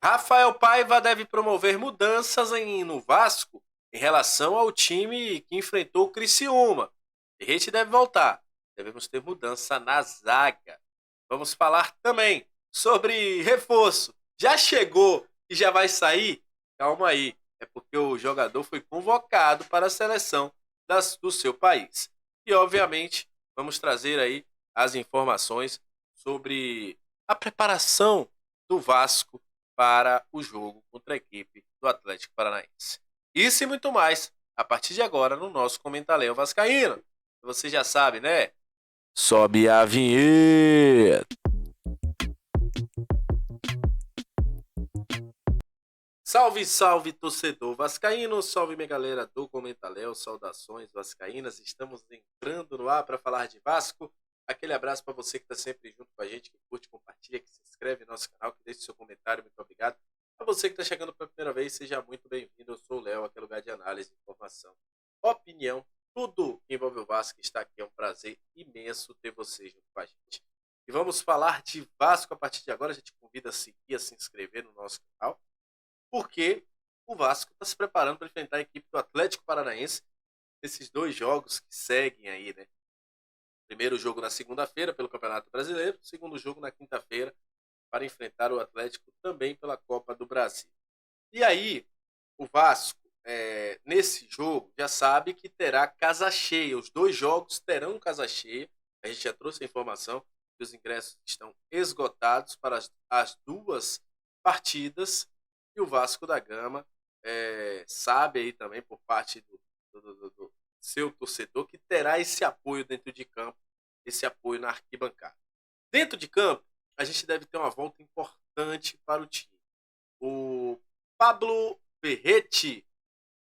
Rafael Paiva deve promover mudanças no Vasco em relação ao time que enfrentou o Criciúma. Ferretti deve voltar. Devemos ter mudança na zaga. Vamos falar também sobre reforço. Já chegou e já vai sair? Calma aí. É porque o jogador foi convocado para a seleção do seu país. E, obviamente, vamos trazer aí as informações sobre a preparação do Vasco para o jogo contra a equipe do Atlético Paranaense. Isso e muito mais a partir de agora no nosso Comentário Vascaíno. Você já sabe, né? Sobe a vinheta! Salve, salve, torcedor vascaíno, salve minha galera do Comentário, saudações vascaínas, estamos entrando no ar para falar de Vasco. Aquele abraço para você que está sempre junto com a gente, que curte, compartilha, que se inscreve no nosso canal, que deixa seu comentário, muito obrigado. Para você que está chegando pela primeira vez, seja muito bem-vindo, eu sou o Léo, aqui é lugar de análise, informação, opinião, tudo que envolve o Vasco está aqui, é um prazer imenso ter você junto com a gente. E vamos falar de Vasco a partir de agora, a gente convida a seguir, a se inscrever no nosso canal, porque o Vasco está se preparando para enfrentar a equipe do Atlético Paranaense nesses dois jogos que seguem aí, né? Primeiro jogo na segunda-feira pelo Campeonato Brasileiro, segundo jogo na quinta-feira para enfrentar o Atlético também pela Copa do Brasil. E aí, o Vasco, nesse jogo, já sabe que terá casa cheia. Os dois jogos terão casa cheia. A gente já trouxe a informação que os ingressos estão esgotados para as duas partidas. E o Vasco da Gama sabe aí também por parte do seu torcedor que terá esse apoio dentro de campo, esse apoio na arquibancada. Dentro de campo, a gente deve ter uma volta importante para o time. O Pablo Ferretti,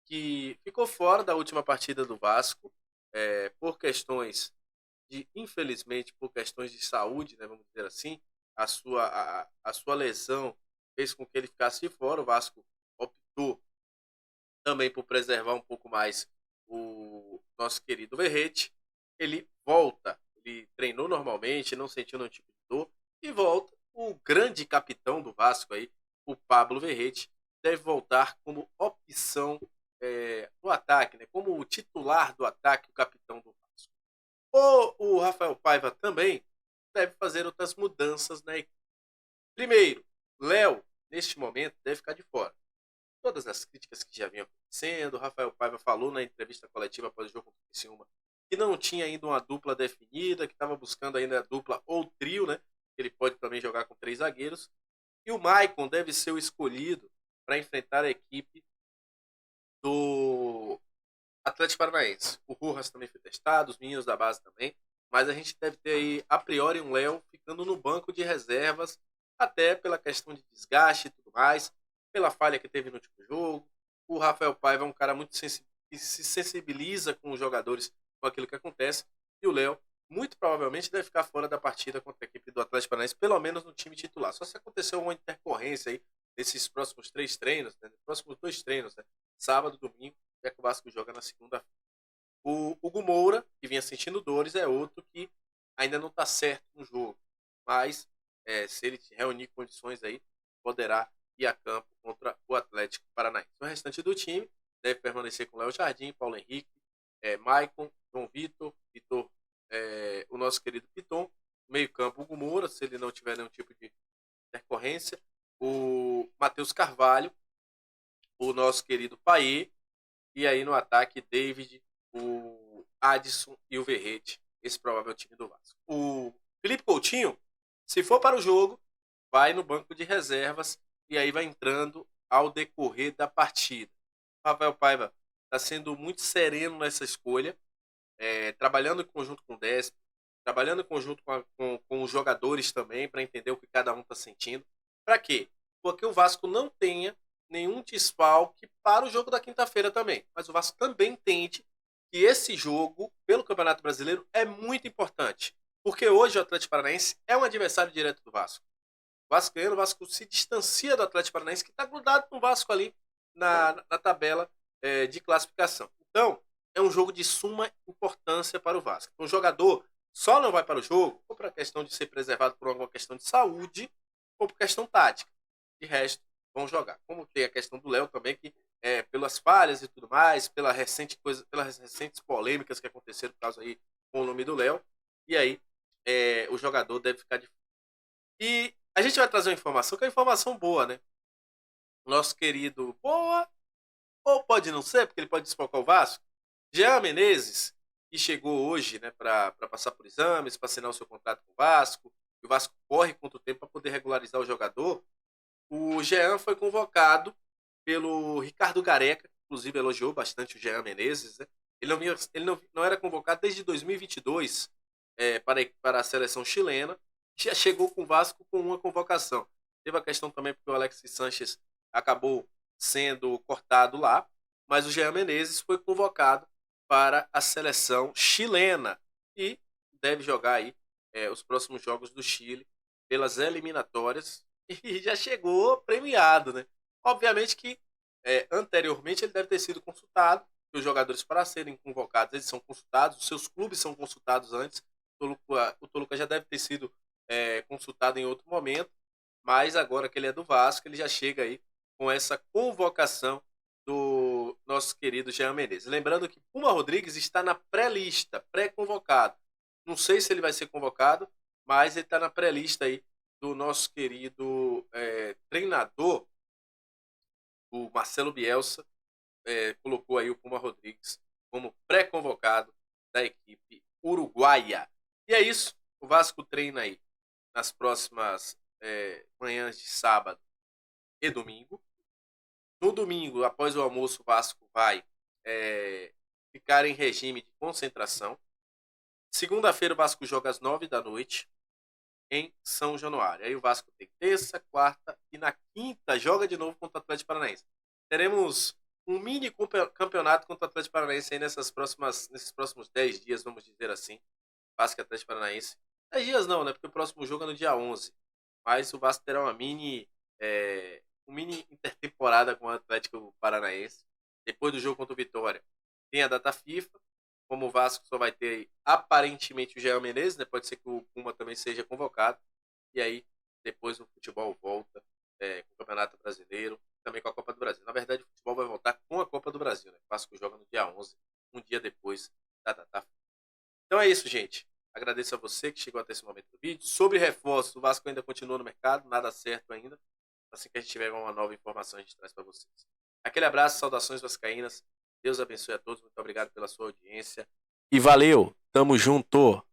que ficou fora da última partida do Vasco, por questões infelizmente, por questões de saúde, né, vamos dizer assim, a sua lesão fez com que ele ficasse de fora. O Vasco optou também por preservar um pouco mais o nosso querido Verrete. Ele volta, ele treinou normalmente, não sentiu nenhum tipo de dor, e volta. O grande capitão do Vasco aí, o Pablo Verrete, deve voltar como opção no ataque, né? Como o titular do ataque, o capitão do Vasco. O Rafael Paiva também deve fazer outras mudanças na equipe. Primeiro, Léo, neste momento, deve ficar de fora. Todas as críticas que já vinham acontecendo, o Rafael Paiva falou na entrevista coletiva após o jogo contra o Criciúma que não tinha ainda uma dupla definida, que estava buscando ainda a dupla ou trio, né? Ele pode também jogar com 3 zagueiros. E o Maicon deve ser o escolhido para enfrentar a equipe do Atlético Paranaense. O Rojas também foi testado, os meninos da base também. Mas a gente deve ter aí, a priori, um Léo ficando no banco de reservas, até pela questão de desgaste e tudo mais, pela falha que teve no último jogo. O Rafael Paiva é um cara muito que se sensibiliza com os jogadores, com aquilo que acontece. E o Léo, muito provavelmente, deve ficar fora da partida contra a equipe do Atlético Paranaense, pelo menos no time titular. Só se acontecer uma intercorrência aí nesses próximos 3 treinos, né, nos próximos 2 treinos, né, sábado, domingo, é que o Vasco joga na segunda-feira. O Hugo Moura, que vinha sentindo dores, é outro que ainda não está certo no jogo. Mas, se ele reunir condições aí, poderá ir a campo contra o Atlético Paranaense. O restante do time deve permanecer com Léo Jardim, Paulo Henrique, Maicon, João Vitor, o nosso querido Piton. Meio campo, Hugo Moura, se ele não tiver nenhum tipo de intercorrência. O Matheus Carvalho, o nosso querido Paê. E aí no ataque, David, o Adson e o Verrete. Esse provável time do Vasco. O Felipe Coutinho, se for para o jogo, vai no banco de reservas e aí vai entrando ao decorrer da partida. O Rafael Paiva está sendo muito sereno nessa escolha, trabalhando em conjunto com o Desp, trabalhando em conjunto com os jogadores também, para entender o que cada um está sentindo. Para quê? Porque o Vasco não tenha nenhum desfalque para o jogo da quinta-feira também. Mas o Vasco também entende que esse jogo, pelo Campeonato Brasileiro, é muito importante. Porque hoje o Atlético Paranaense é um adversário direto do Vasco. O Vasco se distancia do Atlético Paranaense, que está grudado com o Vasco ali na tabela de classificação. Então, é um jogo de suma importância para o Vasco. Então, o jogador só não vai para o jogo ou por questão de ser preservado por alguma questão de saúde ou por questão tática. De resto, vão jogar. Como tem a questão do Léo também, que pelas falhas e tudo mais, pelas recentes polêmicas que aconteceram por causa aí com o nome do Léo, e aí o jogador deve ficar de. E a gente vai trazer uma informação que é uma informação boa, né? Nosso querido boa, ou pode não ser, porque ele pode desfocar o Vasco. Jean Menezes, que chegou hoje, né, para passar por exames, para assinar o seu contrato com o Vasco, e o Vasco corre quanto tempo para poder regularizar o jogador. O Jean foi convocado pelo Ricardo Gareca, que inclusive elogiou bastante o Jean Menezes, né? Ele não era convocado desde 2022 para a seleção chilena, já chegou com o Vasco com uma convocação. Teve a questão também porque o Alexis Sanches acabou sendo cortado lá, mas o Jean Menezes foi convocado para a seleção chilena e deve jogar aí os próximos jogos do Chile pelas eliminatórias e já chegou premiado, né? Obviamente que anteriormente ele deve ter sido consultado, que os jogadores para serem convocados eles são consultados, os seus clubes são consultados antes. O Toluca já deve ter sido consultado em outro momento, mas agora que ele é do Vasco, ele já chega aí com essa convocação do nosso querido Jean Menezes. Lembrando que Puma Rodrigues está na pré-lista, pré-convocado. Não sei se ele vai ser convocado, mas ele está na pré-lista aí do nosso querido treinador, o Marcelo Bielsa, colocou aí o Puma Rodrigues como pré-convocado da equipe uruguaia. E é isso, o Vasco treina aí nas próximas manhãs de sábado e domingo. No domingo, após o almoço, o Vasco vai ficar em regime de concentração. Segunda-feira, o Vasco joga às 9 da noite em São Januário. Aí o Vasco tem terça, quarta e na quinta joga de novo contra o Atlético Paranaense. Teremos um mini campeonato contra o Atlético Paranaense aí nesses próximos 10 dias, vamos dizer assim. Vasco e Atlético Paranaense. 10 dias não, né? Porque o próximo jogo é no dia 11. Mas o Vasco terá uma mini intertemporada com o Atlético Paranaense. Depois do jogo contra o Vitória, tem a data FIFA. Como o Vasco só vai ter aparentemente o Jean Menezes, né? Pode ser que o Puma também seja convocado. E aí, depois o futebol volta com o Campeonato Brasileiro, também com a Copa do Brasil. Na verdade, o futebol vai voltar com a Copa do Brasil, né? O Vasco joga no dia 11, um dia depois da data FIFA. Então é isso, gente. Agradeço a você que chegou até esse momento do vídeo. Sobre reforços, o Vasco ainda continua no mercado, nada certo ainda. Assim que a gente tiver uma nova informação, a gente traz para vocês. Aquele abraço, saudações vascaínas. Deus abençoe a todos. Muito obrigado pela sua audiência. E valeu, tamo junto!